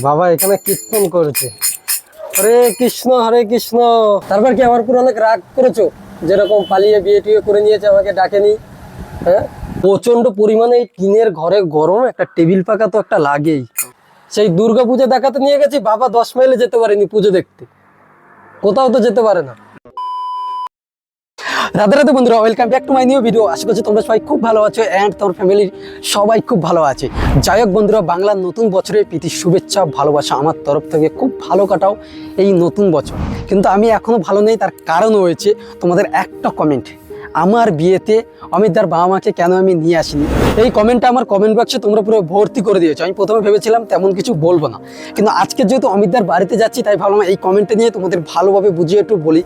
বাবা এখানে কীর্তন করেছে, হরে কৃষ্ণ হরে কৃষ্ণ। তারপর কি আমার পুরো অনেক রাগ করেছো? যেরকম পালিয়ে বিয়ে টিয়ে করে নিয়েছে, আমাকে ডাকেনি। হ্যাঁ, প্রচন্ড পরিমাণে এই টিনের ঘরে গরম, একটা টেবিল পাকা তো একটা লাগেই। সেই দুর্গা পুজো দেখাতে নিয়ে গেছি, বাবা 10 মাইলে যেতে পারেনি পুজো দেখতে, কোথাও তো যেতে পারে না। রাধে রাধে বন্ধুরা, welcome back to my new video. আশা করছি তোমরা সবাই খুব ভালো আছো অ্যান্ড তোমার ফ্যামিলির সবাই খুব ভালো আছে। যাই হোক বন্ধুরা, বাংলার নতুন বছরের প্রীতি শুভেচ্ছা ভালোবাসা আমার তরফ থেকে। খুব ভালো কাটাও এই নতুন বছর। কিন্তু আমি এখনও ভালো নেই, তার কারণ হয়েছে তোমাদের একটা কমেন্ট। আমার বিয়েতে অমিতদার বাবা মাকে কেন আমি নিয়ে আসিনি, এই কমেন্টটা আমার কমেন্ট বক্সে তোমরা পুরো ভর্তি করে দিয়েছো। আমি প্রথমে ভেবেছিলাম তেমন কিছু বলবো না, কিন্তু আজকে যেহেতু অমিতদার বাড়িতে যাচ্ছি, তাই ভাবলাম এই কমেন্টটা নিয়ে তোমাদের ভালোভাবে বুঝিয়ে একটু বলি।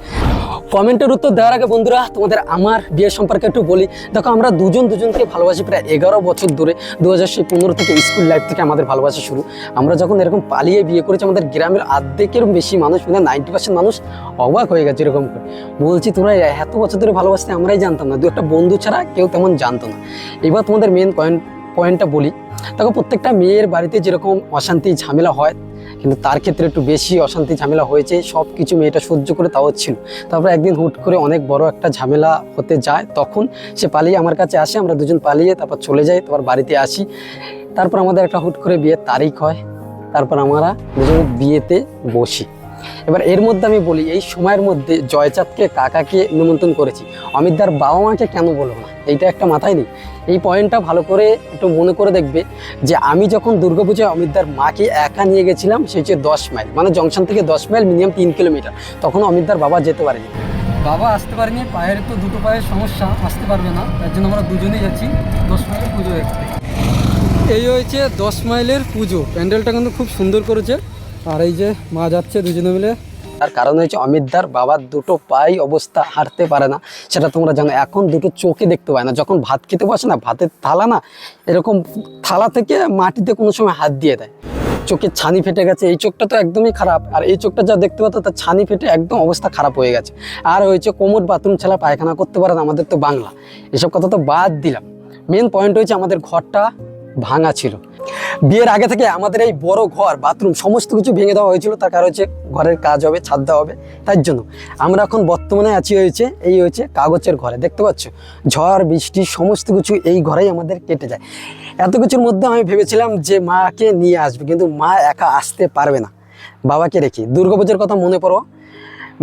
কমেন্টের উত্তর দেওয়ার আগে বন্ধুরা, তোমাদের আমার বিয়ে সম্পর্কে একটু বলি। দেখো, আমরা দুজনকে ভালোবাসি প্রায় 11 বছর ধরে। 2015 থেকে স্কুল লাইফ থেকে আমাদের ভালোবাসা শুরু। আমরা যখন এরকম পালিয়ে বিয়ে করেছি, আমাদের গ্রামের অর্ধেকের বেশি মানুষ, মানে 90% মানুষ অবাক হয়ে গেছে। এরকম করে বলছি, তোমরা এত বছর ধরে ভালোবাসতে, আমরাই জানতাম না। দু একটা বন্ধু ছাড়া কেউ তেমন জানতো না। এবার তোমাদের মেন পয়েন্টটা বলি। দেখো, প্রত্যেকটা মেয়ের বাড়িতে যেরকম অশান্তি ঝামেলা হয়, কিন্তু তার ক্ষেত্রে একটু বেশি অশান্তি ঝামেলা হয়েছে। সব কিছু মেয়েটা সহ্য করে তাও ছিল। তারপর একদিন হুট করে অনেক বড় একটা ঝামেলা হতে যায়, তখন সে পালিয়ে আমার কাছে আসে। আমরা দুজন পালিয়ে তারপর চলে যাই, তারপর বাড়িতে আসি। তারপর আমাদের একটা হুট করে বিয়ের তারিখ হয়। তারপর আমরা দুজন বিয়েতে বসি। এবার এর মধ্যে আমি বলি, এই সময়ের মধ্যে জয়চাঁদকে কাকাকে নিমন্ত্রণ করেছি, অমিতদার বাবা মাকে কেন বলবো না? এইটা একটা মাথায় নেই। এই পয়েন্টটা ভালো করে একটু মনে করে দেখবে যে আমি যখন দুর্গাপূজায় অমিতদার মাকে একা নিয়ে গেছিলাম, সে হচ্ছে 10 মাইল, মানে জংশন থেকে 10 মাইল, মিনিমাম 3 কিলোমিটার। তখন অমিতদার বাবা যেতে পারেনি, বাবা আসতে পারেনি। পায়ের তো দুটো পায়ের সমস্যা, আসতে পারবে না। তার জন্য আমরা দুজনেই যাচ্ছি 10 মাইলের পুজো দেখতে। এই হয়েছে 10 মাইলের পুজো। প্যান্ডেলটা কিন্তু খুব সুন্দর করেছে। আর এই যে মা যাচ্ছে দুজনে মিলে। তার কারণ হয়েছে অমিতদার বাবার দুটো পাই অবস্থা, হাঁটতে পারে না। সেটা তোমরা জানো। এখন দুটো চোখে দেখতে পায় না। যখন ভাত খেতে বসে না, ভাতের থালা না, এরকম থালা থেকে মাটিতে কোনো সময় হাত দিয়ে দেয়। চোখের ছানি ফেটে গেছে। এই চোখটা তো একদমই খারাপ। আর এই চোখটা যা দেখতে পাতো, তার ছানি ফেটে একদম অবস্থা খারাপ হয়ে গেছে। আর হয়েছে কোমর, বাথরুম ছাড়া পায়খানা করতে পারে না। আমাদের তো বাংলা, এসব কথা তো বাদ দিলাম। মেন পয়েন্ট হয়েছে আমাদের ঘরটা ভাঙা ছিল। বিয়ের আগে থেকে আমাদের এই বড় ঘর, বাথরুম সমস্ত কিছু ভেঙে দেওয়া হয়েছিল। তার কারণ হচ্ছে ঘরের কাজ হবে, ছাদ দেওয়া হবে। তাই জন্য আমরা এখন বর্তমানে আছি এই হয়েছে কাগজের ঘরে। দেখতে পাচ্ছ, ঝড় বৃষ্টি সমস্ত কিছু এই ঘরেই আমাদের কেটে যায়। এত কিছুর মধ্যে আমি ভেবেছিলাম যে মাকে নিয়ে আসবে, কিন্তু মা একা আসতে পারবে না। বাবাকে রেখে দুর্গাপূজার কথা মনে পড়ো,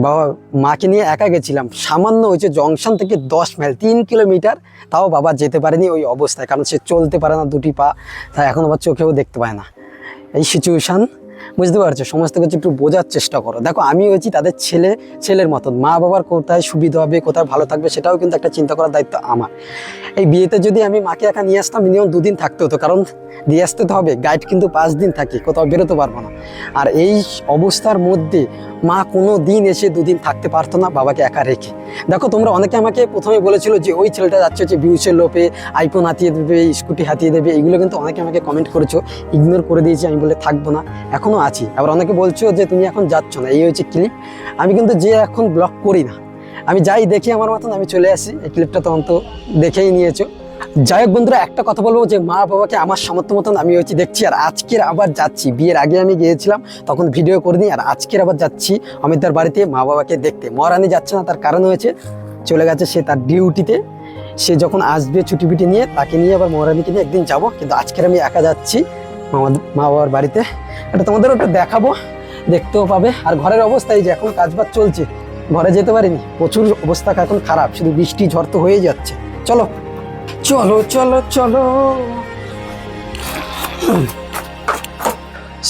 বাবা মাকে নিয়ে একা গেছিলাম। সামান্য হয়েছে জংশন থেকে 10 মাইল, 3 কিলোমিটার, তাও বাবা যেতে পারেনি ওই অবস্থায়। কারণ সে চলতে পারে না, দুটি পা, তাই এখন আবার চোখেও দেখতে পায় না। এই সিচুয়েশান, বুঝতে পারছো? সমস্ত কিছু একটু বোঝার চেষ্টা করো। দেখো, আমি হয়েছি তাদের ছেলের মতন। মা বাবার কোথায় সুবিধা হবে, কোথায় ভালো থাকবে, সেটাও কিন্তু একটা চিন্তা করার দায়িত্ব আমার। এই বিয়েতে যদি আমি মাকে একা নিয়ে আসতাম, মিনিমাম 2 দিন থাকতে হতো। কারণ দিয়ে আসতে তো হবে, গাইড কিন্তু 5 দিন থাকে, কোথাও বেরোতে পারবো না। আর এই অবস্থার মধ্যে মা কোনো দিন এসে 2 দিন থাকতে পারতো না বাবাকে একা রেখে। দেখো, তোমরা অনেকে আমাকে প্রথমে বলেছিল যে ওই ছেলেটা যাচ্ছে হচ্ছে ভিউসের লোপে, আইফোন হাতিয়ে দেবে, স্কুটি হাতিয়ে দেবে। এগুলো কিন্তু অনেকে আমাকে কমেন্ট করেছো, ইগনোর করে দিয়েছি। আমি বলে থাকবো না, এখনও আছি। আবার অনেকে বলছো যে তুমি এখন যাচ্ছ না। এই হচ্ছে ক্লিপ। আমি কিন্তু যে এখন ব্লগ করি না, আমি যাই দেখি আমার মতন আমি চলে আসি। এই ক্লিপটা তো অন্ত দেখেই নিয়েছো। যাই হোক বন্ধুরা, একটা কথা বলবো যে মা বাবাকে আমার সামর্থ্য মতন আমি হচ্ছে দেখছি। আর আজকের আবার যাচ্ছি, বিয়ের আগে আমি গিয়েছিলাম, তখন ভিডিও করিনি। আর আজকের আবার যাচ্ছি অমিতদার বাড়িতে মা বাবাকে দেখতে। মহারানী যাচ্ছে না, তার কারণ হয়েছে চলে গেছে সে তার ডিউটিতে। সে যখন আসবে ছুটি পিটি নিয়ে, তাকে নিয়ে আবার মহারানীকে নিয়ে একদিন যাব। কিন্তু আজকের আমি একা যাচ্ছি মা বাবার বাড়িতে। এটা তোমাদেরও একটু দেখাবো, দেখতেও পাবে। আর ঘরের অবস্থায় যে এখন কাজবাজ চলছে, ঘরে যেতে পারিনি, প্রচুর অবস্থা এখন খারাপ। শুধু বৃষ্টি ঝড় তো হয়েই যাচ্ছে। চলো চলো চলো চলো।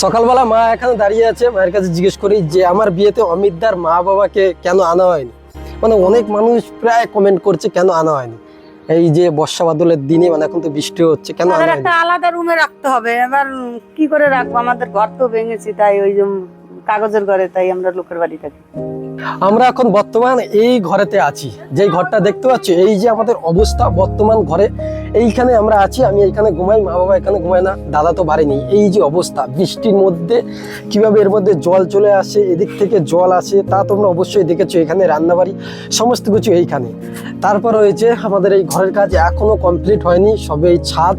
সকালবেলা মা এখানে দাঁড়িয়ে আছে। মায়ের কাছে জিজ্ঞেস করি যে আমার বিয়েতে অমিতদার মা বাবাকে কেন আনা হয়নি। মানে অনেক মানুষ প্রায় কমেন্ট করছে কেন আনা হয়নি। এই যে বর্ষা বাদলের দিনে, মানে এখন তো বৃষ্টি হচ্ছে, কেন আনা হয়নি? একটা আলাদা রুমে রাখতে হবে। এবার কি করে রাখবো? আমাদের ঘর তো ভেঙেছি, তাই ওই যে কাগজের ঘরে, তাই আমরা লোকের বাড়ি থাকি। আমরা এখন বর্তমান এই ঘরেতে আছি, যেই ঘরটা দেখতে পাচ্ছি। এই যে আমাদের অবস্থা বর্তমান ঘরে, এইখানে আমরা আছি। আমি এইখানে ঘুমাই, মা বাবা এখানে ঘুমায় না, দাদা তো বাড়ি। এই যে অবস্থা বৃষ্টির মধ্যে, কিভাবে এর মধ্যে জল চলে আসে, এদিক থেকে জল আসে, তা তোমরা অবশ্যই দেখেছো। এখানে রান্নাবাড়ি সমস্ত কিছু এইখানে। তারপর হয়েছে আমাদের এই ঘরের কাজ এখনো কমপ্লিট হয়নি, সবে এই ছাদ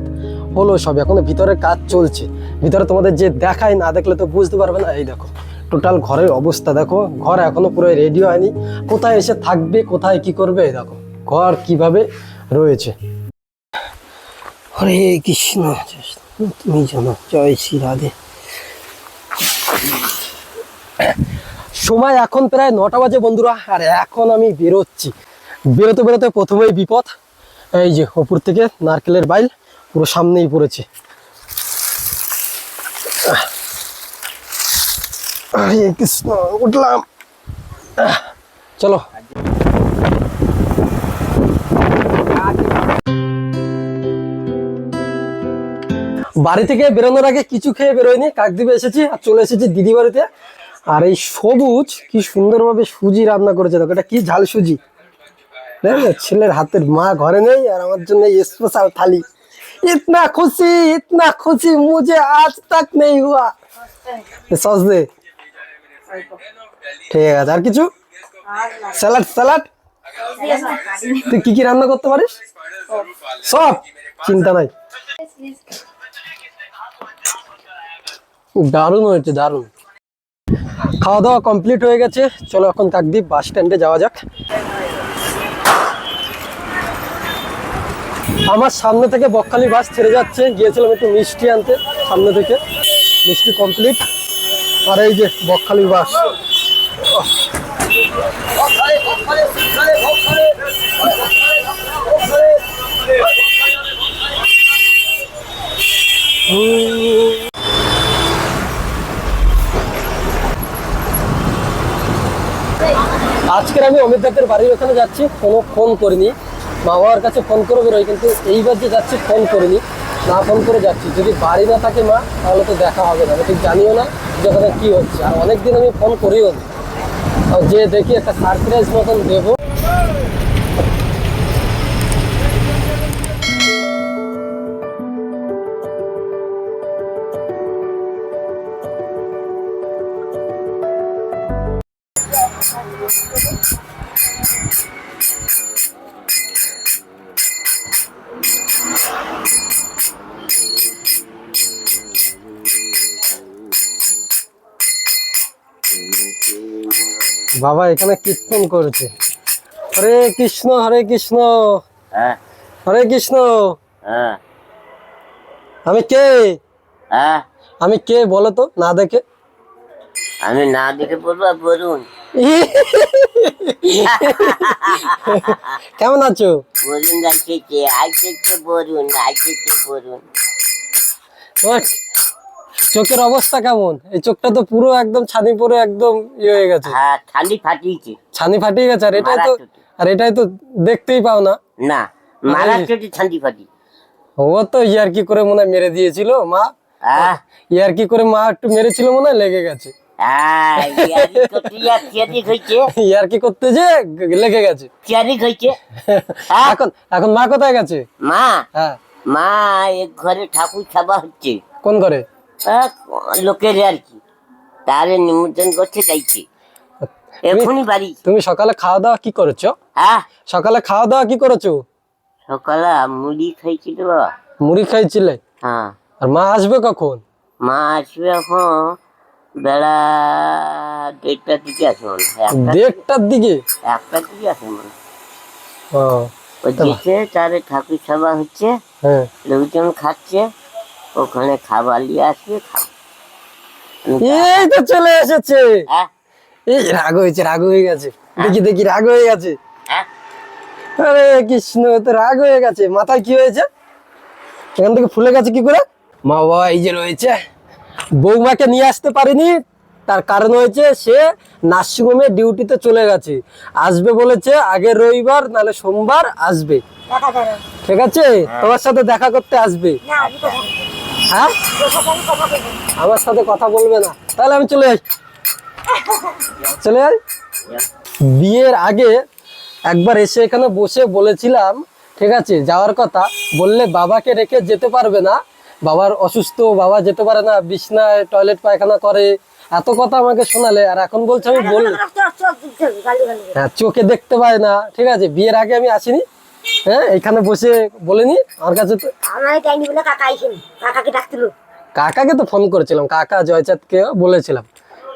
হলো, সবে এখনো ভিতরের কাজ চলছে। ভিতরে তোমাদের যে দেখায়, না দেখলে তো বুঝতে পারবে না। এই দেখো টোটাল ঘরের অবস্থা দেখো, ঘর এখনো পুরো রেডি হয়নি, কোথায় এসে থাকবে কোথায় কি করবে। এই দেখো ঘর কিভাবে রয়েছে। হরে কৃষ্ণ, তুমি জানো, জয় শ্রী রাধে। সময় এখন প্রায় 9টা বাজে বন্ধুরা, আর এখন আমি বেরোচ্ছি। বেরোতে বেরোতে প্রথমেই বিপদ, এই যে ওপর থেকে নারকেলের বাইল পুরো সামনেই পড়েছে। হরে কৃষ্ণ, উঠলাম, চলো। বাড়ি থেকে বেরোনোর আগে কিছু খেয়ে বেরোয়নি, কাকদ্বীপে এসেছি আর চলে এসেছি দিদি বাড়িতে। আর এই সবুজ কি সুন্দরভাবে সুজি রান্না করেছে, দেখো এটা কি ঝাল সুজি। ছেলের হাতের, মা ঘরে নেই আর আমার জন্য স্পেশাল থালি। ইতনা খুশি মুঝে আজ তক নেই হুয়া। সস দে, ঠিক আছে। আর কিছু? Salad salad. তুই কি কি রান্না করতে পারিস? সব, চিন্তা নাই। দারুণ হয়েছে, দারুণ। খাওয়া দাওয়া কমপ্লিট হয়ে গেছে, চলো এখন কাকদ্বীপ বাস স্ট্যান্ডে যাওয়া যাক। আমার সামনে থেকে বকখালি বাস ছেড়ে যাচ্ছে, গিয়েছিলাম একটু মিষ্টি আনতে, সামনে থেকে মিষ্টি কমপ্লিট। আর এই যে বকখালি বাস। আজকের আমি অমিত দাদের বাড়ির ওখানে যাচ্ছি, কোনো ফোন করিনি, মা বাবার কাছে ফোন করে বেরোই, কিন্তু এইবার যে যাচ্ছি ফোন করিনি, না ফোন করে যাচ্ছি। যদি বাড়ি না থাকে মা, তাহলে তো দেখা হবে না, আমি ঠিক জানিও না যে ওখানে কী হচ্ছে। আর অনেকদিন আমি ফোন করিও না, যে দেখি একটা সারপ্রাইজ মতন দেবো। বাবা এখানে কীর্তন করেছে, হরে কৃষ্ণ হরে কৃষ্ণ। হ্যাঁ হরে কৃষ্ণ। হ্যাঁ আমি কে? হ্যাঁ আমি কে বলো তো, না দেখে? আমি না দেখে বলবো, বলুন কেমন আছো? বলুন আইছে আইছে বলুন, আইছে বলুন। তোমার চোখের অবস্থা কেমন? এই চোখটা তো পুরো একদম ছানি পরে একদম ইয়ে হয়ে গেছে। হ্যাঁ ঠান্ডি ফাটিয়েছে, ছানি ফাটিয়ে গেছে। আর এটাই তো, মারা চোটে। আর এটাই তো দেখতেই পাও না। না মারা চোটে ঠান্ডি ফাটি। ও তো ইয়ারকি করে মনে হয় মেরে দিয়েছিল মা। হ্যাঁ ইয়ারকি করে মা একটু মেরেছিল মনে হয়, লেগে গেছে। হ্যাঁ চিয়ারি হয়েছে, ইয়ারকি করতে যে লেগে গেছে। চিয়ারি হয়েছে। এখন এখন মা কোথায় গেছে? মা হ্যাঁ, মা এক ঘরে ঠাকুর খাওয়া হচ্ছে, কোন করে? লোকের আর কি, তারে নিমন্ত্রণ করতে যাইছে এখনই বাড়ি। তুমি সকালে খাওয়া দাওয়া কি করেছো? হ্যাঁ সকালে খাওয়া দাওয়া কি করেছো? সকালে মুড়ি খাইছিল বাবা। মুড়ি খাইছিলে? হ্যাঁ। আর মা আসবে কখন? মা আসবে এখন বেলা 1:30টার দিকে আসবে মনে হয়। 1:30টার দিকে? 1টার দিকে আসবে মনে হয়। ও ও যেতে তারে ঠাকুর খাওয়া হচ্ছে, হ্যাঁ, লোকজন খাচ্ছে, ওখানে খাবার নিয়ে আসবে, খাবো। এই তো চলে এসেছে। হ্যাঁ এই রাগ হয়েছে, রাগ হয়ে গেছে, দেখি দেখি রাগ হয়ে গেছে। হ্যাঁ আরে কৃষ্ণ, তো রাগ হয়ে গেছে। মাথায় কি হয়েছে? এখান থেকে ফুলে গেছে কি করে? মা বাবা এই যে রয়েছে। বৌমাকে নিয়ে আসতে পারিনি, তার কারণ হয়েছে সে নার্সিংহোমে ডিউটিতে চলে গেছে। আসবে বলেছে আগের রবিবার নাহলে সোমবার আসবে, ঠিক আছে? তোমার সাথে দেখা করতে আসবে। হ্যাঁ, আমার সাথে কথা বলবে না, তাহলে আমি চলে যাই, চলে যাই। বিয়ের আগে একবার এসে এখানে বসে বলেছিলাম, ঠিক আছে, যাওয়ার কথা, বললে বাবাকে রেখে যেতে পারবে না, বাবার অসুস্থ, বাবা যেতে পারে না, বিছনায় টয়লেট পায়খানা করে, এত কথা আমাকে শোনালে। আর এখন বলছে আমি বললে, হ্যাঁ, চোখে দেখতে পায় না, ঠিক আছে? বিয়ের আগে আমি আসিনি, হ্যাঁ, এখানে বসে বলিনি আমার কাছে তো। কাকাকে তো ফোন করেছিলাম, কাকা জয়চাঁদকে বলেছিলাম।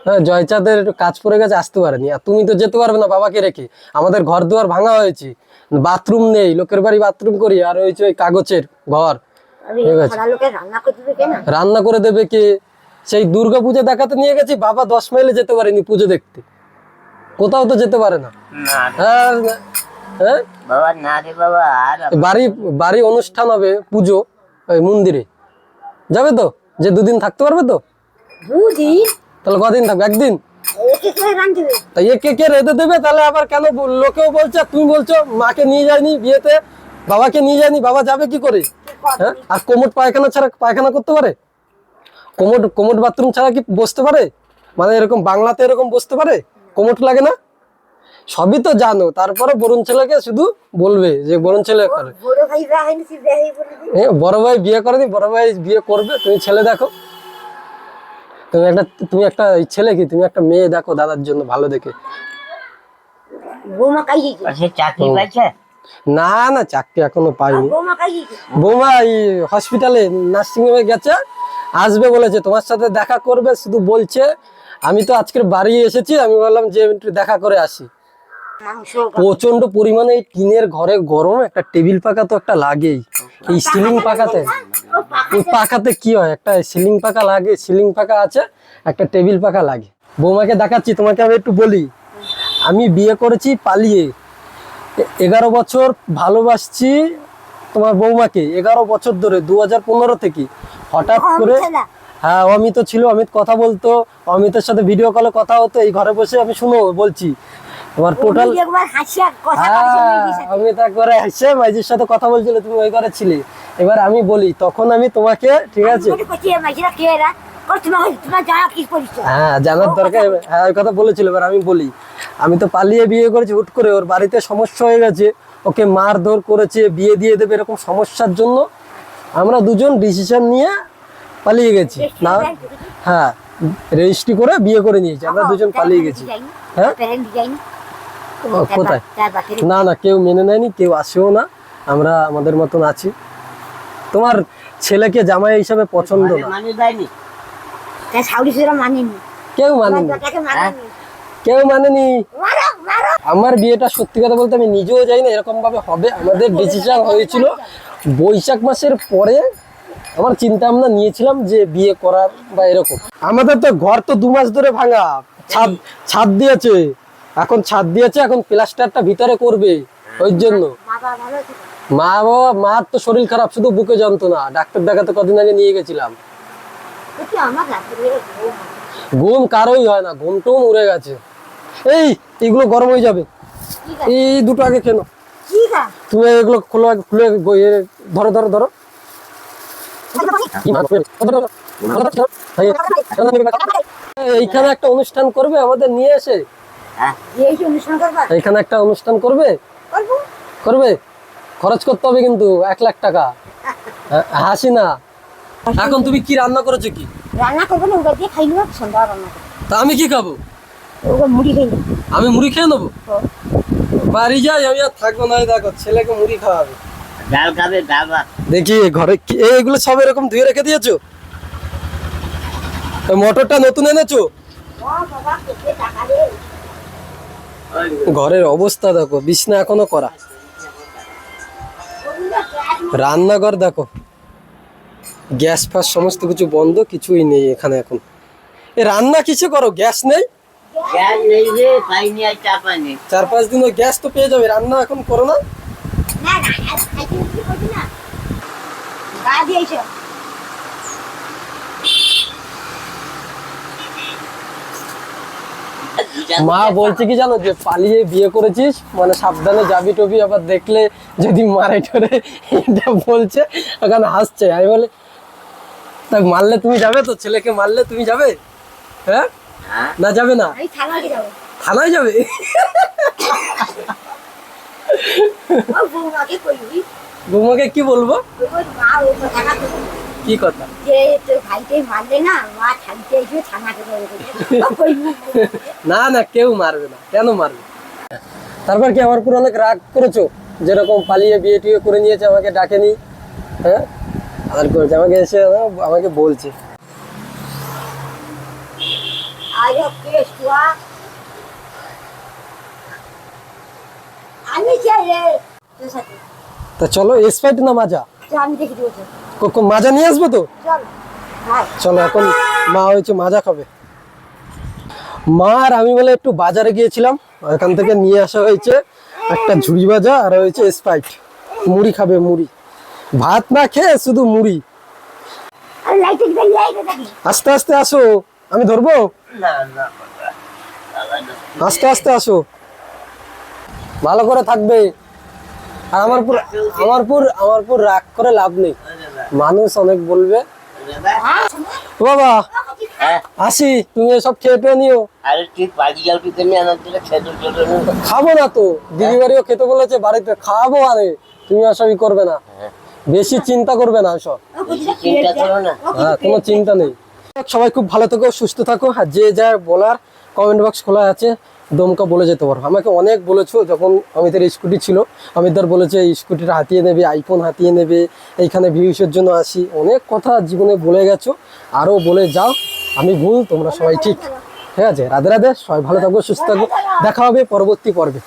হ্যাঁ, জয়চাঁদের একটু কাজ পড়ে গেছে, আসতে পারেনি। আর তুমি তো যেতে পারবে না বাবাকে রেখে, আমাদের ঘর দুয়ার ভাঙা হয়েছে, বাথরুম নেই, লোকের বাড়ি বাথরুম করি, আর হয়েছে ওই কাগজের ঘর। ঠিক আছে, রান্না করে দেবে কে? সেই দুর্গা পুজো দেখাতে নিয়ে গেছি, বাবা 10 মাইলে যেতে পারেনি পুজো দেখতে, কোথাও তো যেতে পারে না। না হ্যাঁ, হ্যাঁ, বাবা, না রে বাবা, আর বাড়ি বাড়ি অনুষ্ঠান হবে পুজো ওই মন্দিরে, যাবে তো? যে 2 দিন থাকতে পারবে তো? তাহলে কদিন থাকবে? একদিন। তাই একে কে রেঁধে দেবে? তাহলে আবার কেন লোকেও বলছে, তুমি বলছো মাকে নিয়ে যায়নি বিয়েতে, বাবাকে নিয়ে যায়নি, বাবা যাবে কি করে? হ্যাঁ, আর কোমোড পায়খানা ছাড়া পায়খানা করতে পারে? কোমোড বাথরুম ছাড়া কি বসতে পারে? মানে এরকম বাংলাতে এরকম বসতে পারে? কোমোড লাগে না? সবই তো জানো, তারপরে বরুণ ছেলেকে শুধু বলবে যে বরুণ ছেলে করে। বড় ভাই বিয়ে করেনি, বড় ভাই বিয়ে করবে, তুমি ছেলে দেখো। তুমি একটা ছেলে কি, তুমি একটা মেয়ে দেখো দাদার জন্য ভালো দেখে। সে চাকরি পাইছে? না না, চাকরি এখনো পাইনি। বৌমা এই হসপিটালে নার্সিং হোমে গেছে, আসবে বলেছে, তোমার সাথে দেখা করবে শুধু বলছে। আমি তো আজকের বাড়ি এসেছি, আমি বললাম যে একটু দেখা করে আসি। প্রচন্ড পরিমাণে এই টিনের ঘরে গরম, একটা টেবিল পাকা তো একটা লাগেই। এই সিলিং পাকাতে, ওই পাকাতে কি হয়, একটা সিলিং পাকা লাগে, সিলিং পাকা আছে, একটা টেবিল পাকা লাগে। বৌমাকে দেখাচ্ছি তোমাকে, আমি একটু বলি। আমি বিয়ে করেছি পালিয়ে, 11 বছর ভালোবাসছি তোমার বৌমাকে, 11 বছর ধরে, 2015 থেকে। হঠাৎ করে, হ্যাঁ, অমিত ছিল, অমিত কথা বলতো, অমিতের সাথে ভিডিও কলে কথা হতো, এই ঘরে বসে আমি শুনো বলছি। তোমার টোটাল, অমিত একবারে হাসে মাইজির সাথে কথা বলছিল, তুমি ওই ঘরে ছিলে। এবার আমি বলি, তখন আমি তোমাকে, ঠিক আছে, হ্যাঁ জানার দরকার, হ্যাঁ ওই কথা বলেছিল। এবার আমি বলি, আমি তো পালিয়ে বিয়ে করেছি, হুট করে ওর বাড়িতে সমস্যা হয়ে গেছে, ওকে মারধর করেছে, বিয়ে দিয়ে দেবে এরকম সমস্যার জন্য আমরা দুজন ডিসিশন নিয়ে পালিয়ে গেছি। না, হ্যাঁ, রেজিস্ট্রি করে বিয়ে করে নিয়েছি, আমরা দুজন পালিয়ে গেছি। হ্যাঁ, কোথায়? না না, কেউ মেনে নেয়নি, কেউ আসেও না, আমরা আমাদের মতন আছি। তোমার ছেলেকে জামাই হিসাবে পছন্দ না, কেউ মানেনি, কেউ মানেনি। আমার বিয়েটা সত্যি কথা বলতে আমি নিজেও যাই না এরকম ভাবে হবে। আমাদের ডিসিশন হয়েছিল বৈশাখ মাসের পরে, আমার চিন্তা ভাবনা নিয়েছিলাম যে বিয়ে করার বা এরকম। আমাদের তো ঘর তো 2 মাস ধরে ভাঙা, ছাদ দিয়েছে, এখন ছাদ দিয়েছে, এখন প্লাস্টারটা ভিতরে করবে। ওই জন্য মার তো শরীর খারাপ, শুধু বুকে যন্ত্রণা, ডাক্তার দেখাতে কদিন আগে নিয়ে গেছিলাম। ঘুম কারোই হয় না, ঘুমটাও উড়ে গেছে। এইগুলো গরম হয়ে যাবে, এই দুটো আগে কেন, তুমি এগুলো খুলে খুলে ধরো ধরো ধরো। এইখানে একটা অনুষ্ঠান করবে আমাদের নিয়ে এসে, এইখানে একটা অনুষ্ঠান করবে, করবে, খরচ করতে হবে কিন্তু 1 লাখ টাকা। হাসি না। এখন তুমি কি রান্না করেছো? কি রান্না করবো না, ওটা দিয়ে খাই নেবো, সন্ধ্যা রান্না করবো। তা আমি কি খাবো? মুড়ি খাই নেবো। আমি মুড়ি খেয়ে নেবো? বাড়ি যাই, আমি আর থাকবো না। দেখো ছেলেকে মুড়ি খাওয়াবে, ডাল খাবে, ডাল ভাত। দেখি ঘরে কি এইগুলো সব এরকম ধুয়ে রেখে দিয়েছো? মোটরটা নতুন এনেছো? ঘরের অবস্থা দেখো, বিছনা এখনো করা, রান্নাঘর দেখো, গ্যাস ফ্যাস সমস্ত কিছু বন্ধ, কিছুই নেই এখানে এখন। এ রান্না কিসে করো? গ্যাস নেই? গ্যাস নেই রে, পাইনি, আর চা পাইনি। 4-5 দিন ওই গ্যাস তো পেয়ে যাবে, রান্না এখন করো না? মা বলছে কি জানো, যে পালিয়ে বিয়ে করেছিস, মানে সাবধানে যাবি টবি, আবার দেখলে যদি মারে ঠরে, এটা বলছে। এখন হাসছে। আমি বলে, তা মারলে তুমি যাবে তো? ছেলেকে মারলে তুমি যাবে? হ্যাঁ, না যাবে না? থানায় যাবে? বৌমাকে কি বলবো? কি কথা? না না, কেউ মারবে না। কেন মারবে? তারপর কি আমার পুরো অনেক রাগ করেছো? যেরকম পালিয়ে বিয়ে টিয়ে করে নিয়েছে, আমাকে ডাকেনি, হ্যাঁ, আর করেছে, আমাকে এসে আমাকে বলছে আরে কেস তুয়া আমি চাই রে তোর সাথে তা চলো স্প্রাইট না মাজা? চল, আমি দেখে দিব তো। মাজা নিয়ে আসবো তো? চল হাই চলো এখন মা হয়েছে মাজা খাবে। মা আর আমি বলে একটু বাজারে গিয়েছিলাম, এখান থেকে নিয়ে আসা হয়েছে একটা ঝুড়ি ভাজা আর হয়েছে স্প্রাইট। মুড়ি খাবে, মুড়ি, ভাত না খেয়ে শুধু মুড়ি। আরে লাইটে দিবে লাইটে দেখি আস্তে আস্তে আসো, আমি ধরবো। না না আস্তে আস্তে আসো, ভালো করে থাকবে। আর আমার পুর রাগ করে লাভ নেই, মানুষ অনেক বলবে। ও বাবা হ্যাঁ আসি, তুমি এসব খেয়ে পেয়ে নিও। আরে তুই বাড়ি যাও তুই কেন আমার দিকে খেতে চলে খাবো না তো, দিদি বাড়িও খেতে বলেছে, বাড়িতে খাবো। আরে তুমি এসবই করবে না, বেশি চিন্তা করবে না এসব। চিন্তা করো না। হ্যাঁ, কোনো চিন্তা নেই। সবাই খুব ভালো থাকো, সুস্থ থাকো। আর যে যা বলার কমেন্ট বক্স খোলা আছে, দমকা বলে যেতে পারো। আমাকে অনেক বলেছো, যখন অমিতের স্কুটি ছিল, অমিতদার বলেছে এই স্কুটিটা হাতিয়ে নেবে, আইফোন হাতিয়ে নেবে, এইখানে ভিউসের জন্য আসি। অনেক কথা জীবনে বলে গেছো, আরও বলে যাও। আমি ভুল, তোমরা সবাই ঠিক। ঠিক আছে, রাধে রাধে, সবাই ভালো থাকো, সুস্থ থাকো। দেখা হবে পরবর্তী পর্বে।